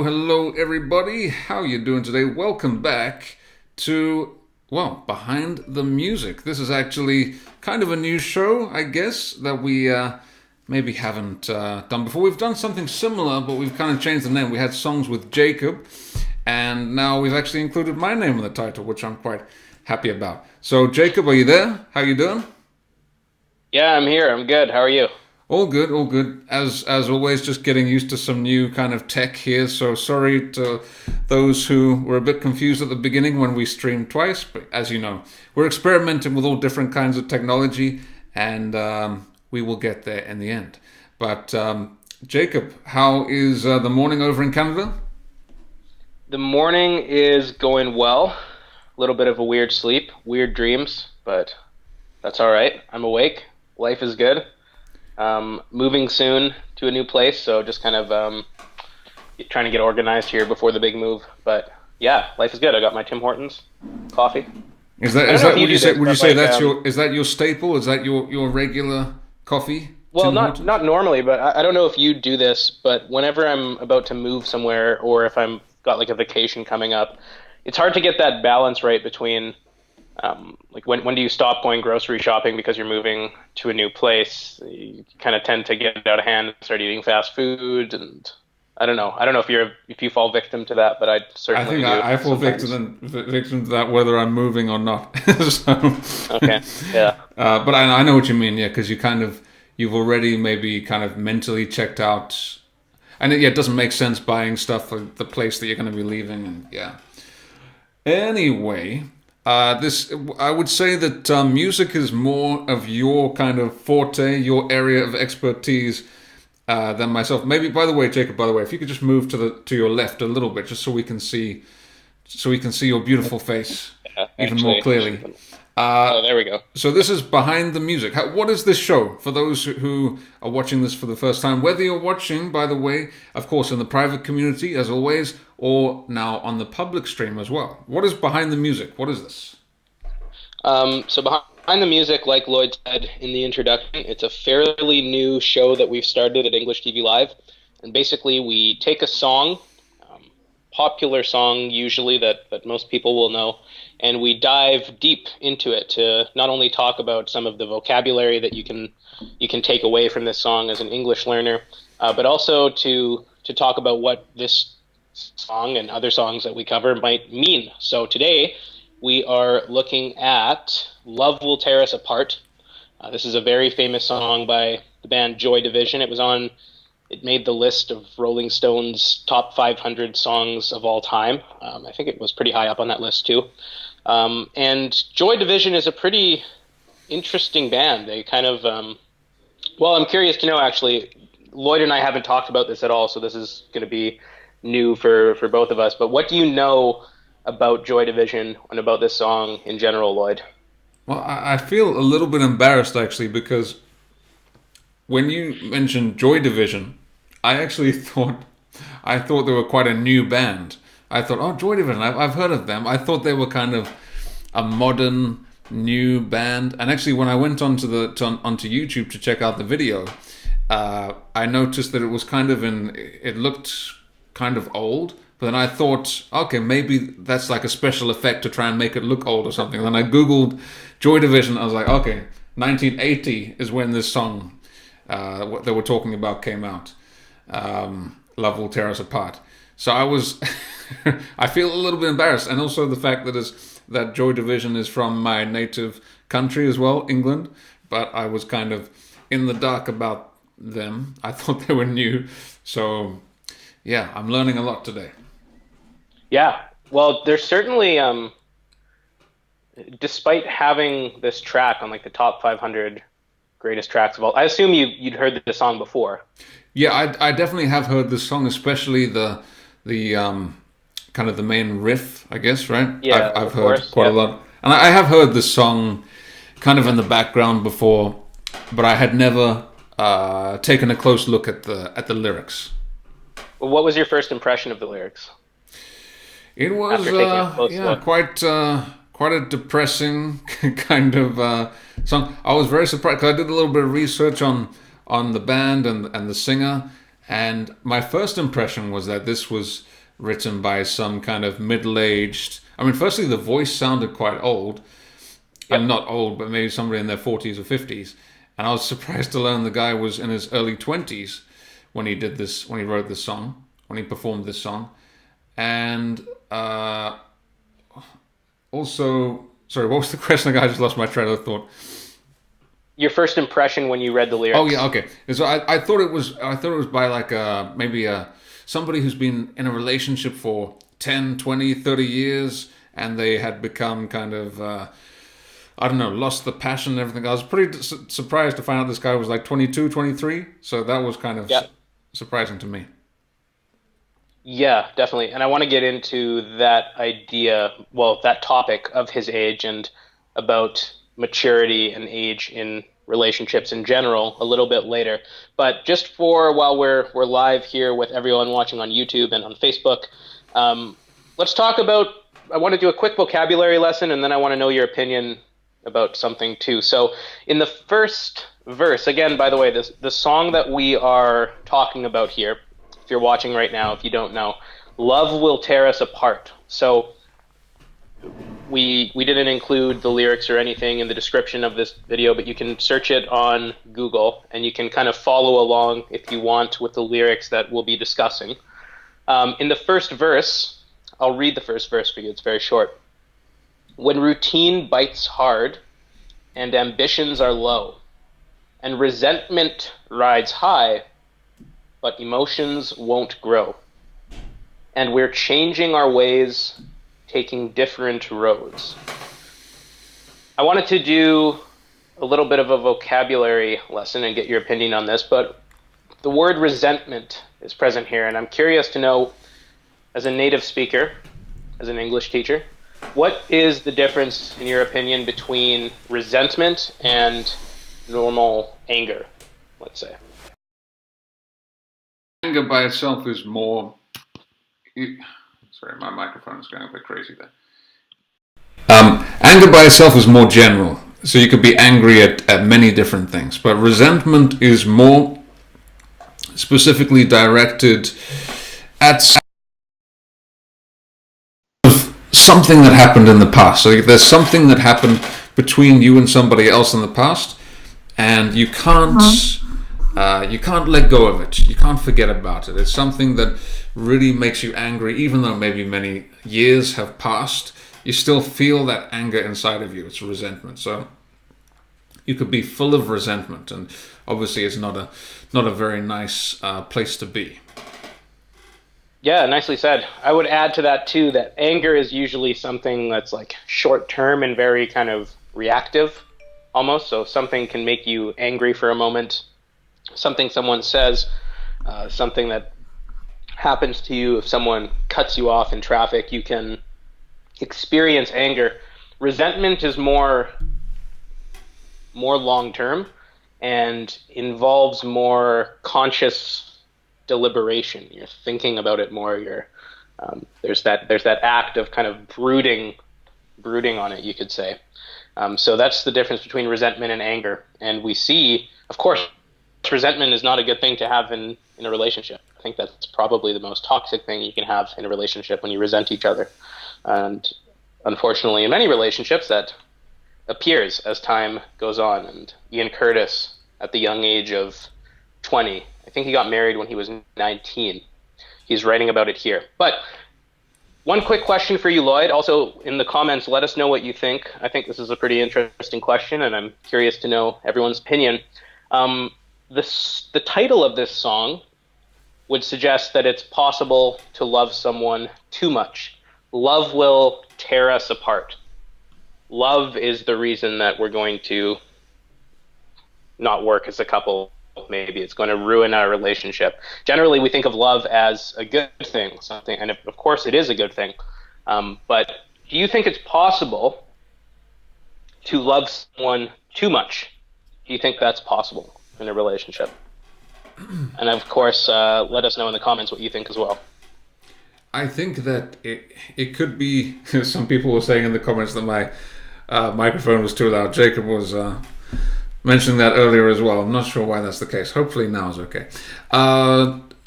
hello, everybody. How you doing today? Welcome back to, Behind the Music. This is actually kind of a new show, I guess, that we maybe haven't done before. We've done something similar, but we've kind of changed the name. We had songs with Jacob, and now we've actually included my name in the title, which I'm quite happy about. So, Jacob, are you there? How you doing? Yeah, I'm here. I'm good. How are you? All good, all good. As always, just getting used to some new kind of tech here. So sorry to those who were a bit confused at the beginning when we streamed twice. But as you know, we're experimenting with all different kinds of technology, and we will get there in the end. But Jacob, how is the morning over in Canada? The morning is going well. A little bit of a weird sleep, weird dreams, but that's all right. I'm awake. Life is good. Moving soon to a new place, so just kind of trying to get organized here before the big move. But yeah, life is good. I got my Tim Hortons coffee. Is I that don't is know if that you would you do say this, would you but say like, that's your is that your staple? Is that your regular coffee, well, Tim not Hortons? normally, but I don't know if you do this, but whenever I'm about to move somewhere or if I'm got like a vacation coming up, it's hard to get that balance right between like when do you stop going grocery shopping because you're moving to a new place? You kind of tend to get out of hand and start eating fast food, and I don't know. I don't know if you fall victim to that, but I I certainly think do I fall sometimes. victim to that whether I'm moving or not. so, Okay. Yeah. but I know what you mean, yeah, because you've already maybe kind of mentally checked out, and it doesn't make sense buying stuff for the place that you're going to be leaving, and yeah. Anyway, this I would say that music is more of your kind of forte, your area of expertise than myself. Maybe, by the way, Jacob. By the way, if you could just move to your left a little bit, just so we can see your beautiful face Yeah. even more Actually, I should clearly. put. Uh, Oh, there we go. so this is Behind the Music. What is this show? For those who are watching this for the first time, whether you're watching, by the way, of course, in the private community, as always, or now on the public stream as well. What is Behind the Music? What is this? So behind the music, like Lloyd said in the introduction, it's a fairly new show that we've started at English TV Live, and basically we take a song, popular song usually that most people will know, and we dive deep into it to not only talk about some of the vocabulary that you can take away from this song as an English learner, but also to talk about what this song and other songs that we cover might mean. So today we are looking at "Love Will Tear Us Apart." This is a very famous song by the band Joy Division. It made the list of Rolling Stone's top 500 songs of all time. I think it was pretty high up on that list too. And Joy Division is a pretty interesting band. They kind of, well, I'm curious to know actually. Lloyd and I haven't talked about this at all, so this is going to be new for both of us. But what do you know about Joy Division and about this song in general, Lloyd? Well, I feel a little bit embarrassed actually because when you mentioned Joy Division, I actually thought they were quite a new band. I thought, oh, Joy Division, I've heard of them. I thought they were kind of a modern new band. And actually, when I went onto YouTube to check out the video, I noticed that it was kind of it looked kind of old. But then I thought, okay, maybe that's like a special effect to try and make it look old or something. And then I Googled Joy Division. I was like, okay, 1980 is when this song, what they were talking about, came out. Love Will Tear Us Apart. So I feel a little bit embarrassed. And also the fact that Joy Division is from my native country as well, England. But I was kind of in the dark about them. I thought they were new. So yeah, I'm learning a lot today. Yeah, well, there's certainly, despite having this track on like the top 500 greatest tracks of all, I assume you'd heard the song before. Yeah, I definitely have heard this song, especially the kind of the main riff, I guess, right? Yeah, I've of heard course. quite a Yeah. lot, and I have heard this song kind of in the background before, but I had never taken a close look at the lyrics. Well, what was your first impression of the lyrics It was after taking a close yeah, look? quite a depressing kind of song. I was very surprised because I did a little bit of research on the band and the singer, and my first impression was that this was written by some kind of middle-aged. I mean, firstly, the voice sounded quite old, and Yep. not old, but maybe somebody in their 40s or 50s. And I was surprised to learn the guy was in his early 20s when he did this, when he wrote this song, when he performed this song. And also, sorry, what was the question? I just lost my train of thought. Your first impression when you read the Oh yeah, lyrics. okay. So I thought it was by like maybe somebody who's been in a relationship for 10, 20, 30 years, and they had become kind of I don't know, lost the passion and everything. I was pretty surprised to find out this guy was like 22, 23. So that was kind of Yeah. surprising to me. Yeah, definitely. And I want to get into that idea, well, that topic of his age and about maturity and age in relationships in general a little bit later. But just for while we're live here with everyone watching on YouTube and on Facebook, um, let's talk about. I want to do a quick vocabulary lesson, and then I want to know your opinion about something too. So, in the first verse, again, by the way, this the song that we are talking about here, if you're watching right now, if you don't know, love will tear us apart. So we didn't include the lyrics or anything in the description of this video, but you can search it on Google and you can kind of follow along if you want with the lyrics that we'll be discussing. In the first verse, I'll read the first verse for you. It's very short. When routine bites hard and ambitions are low and resentment rides high, but emotions won't grow. And we're changing our ways, taking different roads. I wanted to do a little bit of a vocabulary lesson and get your opinion on this, but the word resentment is present here, and I'm curious to know, as a native speaker, as an English teacher, what is the difference, in your opinion, between resentment and normal anger, let's say? Anger by itself is more. Sorry, my microphone is going a bit crazy there. Anger by itself is more general, so you could be angry at many different things. But resentment is more specifically directed at something that happened in the past. So there's something that happened between you and somebody else in the past, and you can't let go of it. You can't forget about it. It's something that really makes you angry, even though maybe many years have passed. You still feel that anger inside of you. It's resentment. So you could be full of resentment, and obviously, it's not a very nice place to be. Yeah, nicely said. I would add to that too that anger is usually something that's like short term and very kind of reactive almost. So something can make you angry for a moment, something someone says, something that happens to you, if someone cuts you off in traffic, you can experience anger. Resentment is more long term and involves more conscious deliberation. You're thinking about it more. There's that act of kind of brooding on it, you could say. So that's the difference between resentment and anger. And we see, of course, resentment is not a good thing to have in a relationship. I think that's probably the most toxic thing you can have in a relationship, when you resent each other. And unfortunately, in many relationships, that appears as time goes on. And Ian Curtis, at the young age of 20, I think he got married when he was 19. He's writing about it here. But one quick question for you, Lloyd. Also, in the comments, let us know what you think. I think this is a pretty interesting question, and I'm curious to know everyone's opinion. The title of this song would suggest that it's possible to love someone too much. Love will tear us apart. Love is the reason that we're going to not work as a couple. Maybe it's going to ruin our relationship. Generally, we think of love as a good thing, something, and of course it is a good thing. But do you think it's possible to love someone too much? Do you think that's possible in a relationship? And of course, let us know in the comments what you think as well. I think that it could be. Some people were saying in the comments that my microphone was too loud. Jacob was mentioning that earlier as well. I'm not sure why that's the case. Hopefully now is okay.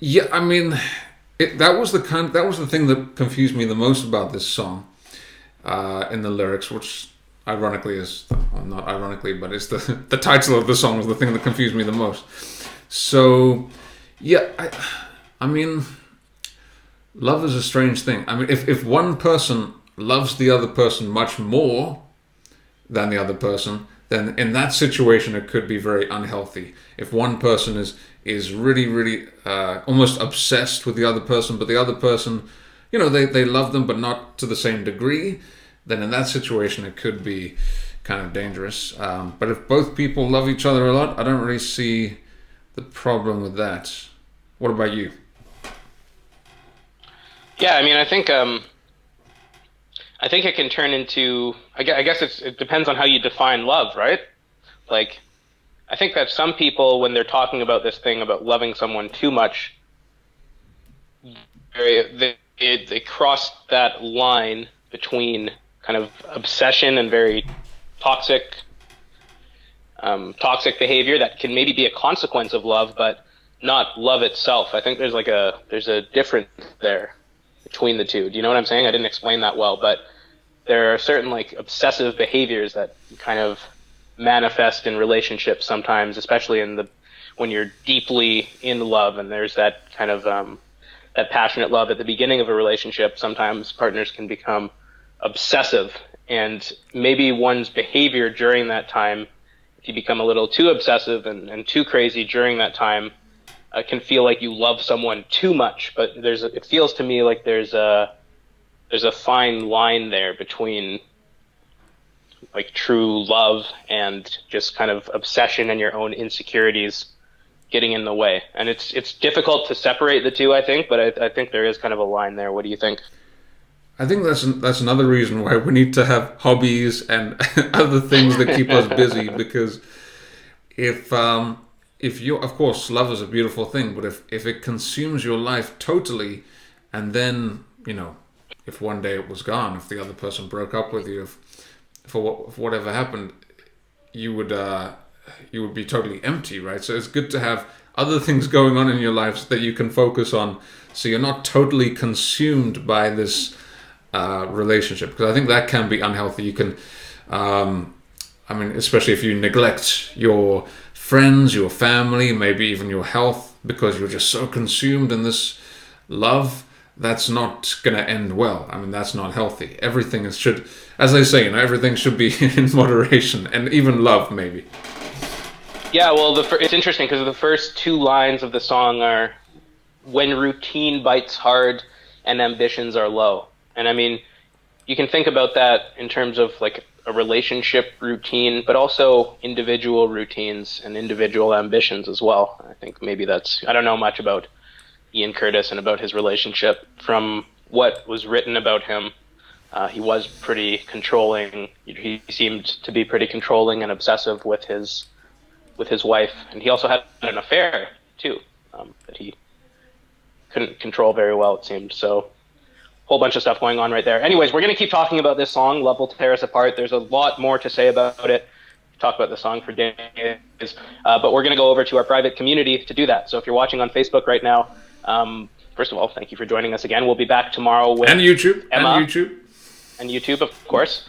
Yeah, I mean, That was the thing that confused me the most about this song in the lyrics, which ironically is, well, not ironically, but it's the title of the song was the thing that confused me the most. So, yeah, I mean, love is a strange thing. I mean, if one person loves the other person much more than the other person, then in that situation it could be very unhealthy. If one person is really, really almost obsessed with the other person, but the other person, they love them, but not to the same degree, then in that situation it could be kind of dangerous. But if both people love each other a lot, I don't really see the problem with that. What about you? Yeah, I mean, I think it can turn into. I guess it depends on how you define love, right? Like, I think that some people, when they're talking about this thing about loving someone too much, they cross that line between kind of obsession and very toxic, toxic behavior that can maybe be a consequence of love, but not love itself. I think there's a difference there between the two. Do you know what I'm saying? I didn't explain that well, but there are certain like obsessive behaviors that kind of manifest in relationships sometimes, especially when you're deeply in love and there's that kind of that passionate love at the beginning of a relationship. Sometimes partners can become obsessive, and maybe one's behavior during that time, if you become a little too obsessive and too crazy during that time, can feel like you love someone too much. But it feels to me like there's a fine line there between like true love and just kind of obsession and your own insecurities getting in the way. And it's difficult to separate the two, I think, but I think there is kind of a line there. What do you think? I think that's another reason why we need to have hobbies and other things that keep us busy. Because if you, of course, love is a beautiful thing, but if it consumes your life totally, and then if one day it was gone, if the other person broke up with you, if whatever happened, you would be totally empty, right? So it's good to have other things going on in your lives that you can focus on, so you're not totally consumed by this relationship, because I think that can be unhealthy. You can, especially if you neglect your friends, your family, maybe even your health, because you're just so consumed in this love. That's not going to end well. I mean, that's not healthy. Everything should, as they say, everything should be in moderation, and even love, maybe. Yeah, well, it's interesting because the first two lines of the song are, "When routine bites hard and ambitions are low." And I mean, you can think about that in terms of like a relationship routine, but also individual routines and individual ambitions as well. I think maybe I don't know much about Ian Curtis and about his relationship. From what was written about him, he was pretty controlling. He seemed to be pretty controlling and obsessive with his wife, and he also had an affair too that he couldn't control very well, it seemed. So whole bunch of stuff going on right there. Anyways, we're going to keep talking about this song, Love Will Tear Us Apart. There's a lot more to say about it. Talk about the song for days, but we're going to go over to our private community to do that. So if you're watching on Facebook right now, first of all, thank you for joining us again. We'll be back tomorrow with YouTube, Emma, and YouTube, of course.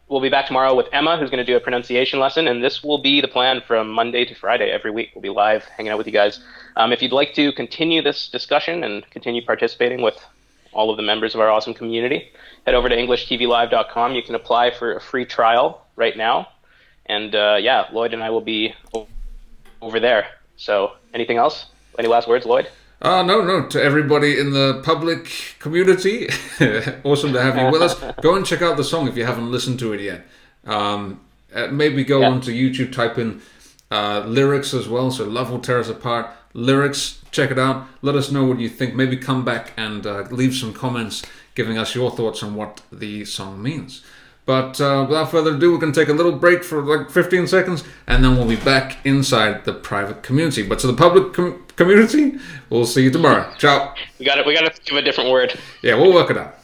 We'll be back tomorrow with Emma, who's going to do a pronunciation lesson, and this will be the plan from Monday to Friday every week. We'll be live, hanging out with you guys. If you'd like to continue this discussion and continue participating with all of the members of our awesome community, head over to EnglishTVLive.com. You can apply for a free trial right now. And Lloyd and I will be over there. So anything else? Any last words, Lloyd? No. To everybody in the public community, awesome to have you with us. Go and check out the song if you haven't listened to it yet. Maybe go onto YouTube, type in lyrics as well. So Love Will Tear Us Apart. Lyrics, check it out. Let us know what you think. Maybe come back and leave some comments giving us your thoughts on what the song means. But without further ado, we're going to take a little break for like 15 seconds, and then we'll be back inside the private community. But to the public community, we'll see you tomorrow. Ciao. We got to think of a different word. Yeah, we'll work it out.